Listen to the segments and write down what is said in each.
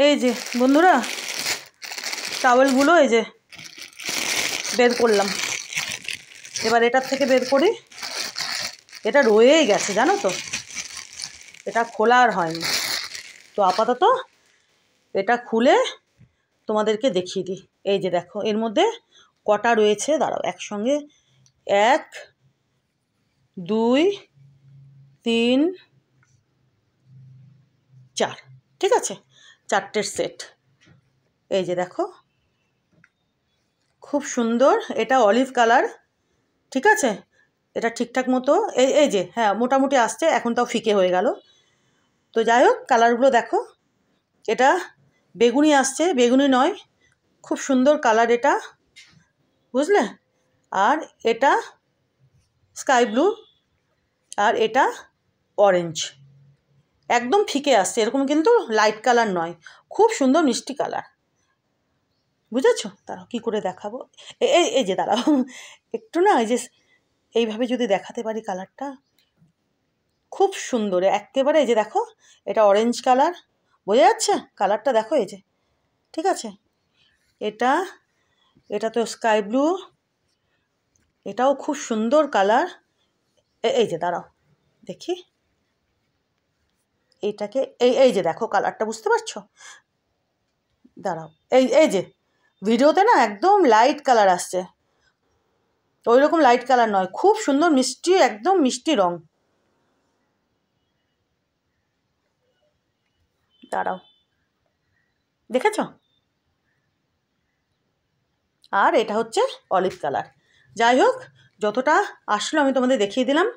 এই যে বন্ধুরা টাওয়েলগুলো এই যে বের করলাম। এবার এটার থেকে বের করি। এটা রয়েই গেছে জানো তো, এটা খোলা আর হয়নি। তো আপাতত এটা খুলে তোমাদেরকে দেখিয়ে দিই। এই যে দেখো এর মধ্যে কটা রয়েছে, দাঁড়াও একসঙ্গে 1 2 3 4, ঠিক আছে, 4টের সেট। এই যে দেখো খুব সুন্দর, এটা অলিভ কালার, ঠিক আছে, এটা ঠিকঠাক মতো এই যে হ্যাঁ মোটামুটি আসছে, এখন তাও ফিকে হয়ে গেল। তো যাই হোক কালারগুলো দেখো, এটা বেগুনি আসছে, বেগুনি নয়, খুব সুন্দর কালার এটা, বুঝলে। আর এটা স্কাই ব্লু, আর এটা অরেঞ্জ, একদম ফিকে আসছে, এরকম কিন্তু লাইট কালার নয়, খুব সুন্দর মিষ্টি কালার, বুঝেছো। দাঁড়াও কী করে দেখাবো, এই যে দাঁড়াও একটু না, এই যে এইভাবে যদি দেখাতে পারি কালারটা, খুব সুন্দর একেবারে। এই যে দেখো এটা অরেঞ্জ কালার, বোঝা যাচ্ছে কালারটা, দেখো এই যে, ঠিক আছে। এটা তো স্কাই ব্লু, এটাও খুব সুন্দর কালার। এই যে দাঁড়াও দেখি এইটাকে, এই যে দেখো কালারটা, বুঝতে পারছো, দাঁড়াও এই যে ভিডিওতে না একদম লাইট কালার আসছে, ওই রকম লাইট কালার নয়, খুব সুন্দর মিষ্টি, একদম মিষ্টি রং। দাঁড়াও দেখেছো, আর এটা হচ্ছে অলিভ কালার। যাই হোক যতটা আসলো আমি তোমাদের দেখিয়ে দিলাম,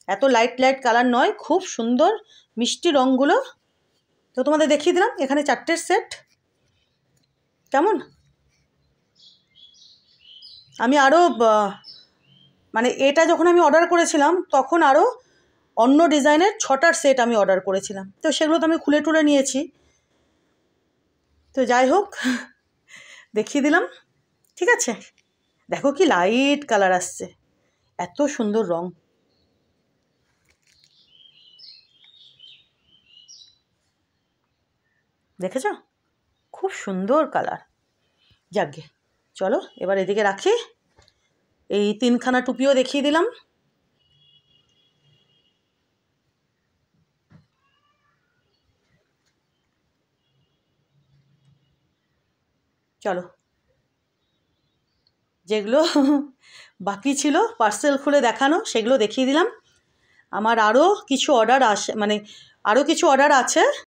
এত লাইট লাইট কালার নয়, খুব সুন্দর মিষ্টি রঙগুলো, তো তোমাদের দেখিয়ে দিলাম। এখানে 4টের সেট, কেমন। আমি আরও মানে এটা যখন আমি অর্ডার করেছিলাম তখন আরও অন্য ডিজাইনের 6টার সেট আমি অর্ডার করেছিলাম, তো সেগুলো তো আমি খুলে টুলে নিয়েছি। তো যাই হোক দেখিয়ে দিলাম, ঠিক আছে। দেখো কি লাইট কালার আসছে, এত সুন্দর রং, দেখেছ, খুব সুন্দর কালার। যাকগে চলো এবার এদিকে রাখি, এই 3খানা টুপিও দেখিয়ে দিলাম। চলো যেগুলো বাকি ছিল পার্সেল খুলে দেখানো সেগুলো দেখিয়ে দিলাম। আমার আরও কিছু অর্ডার মানে আরও কিছু অর্ডার আছে,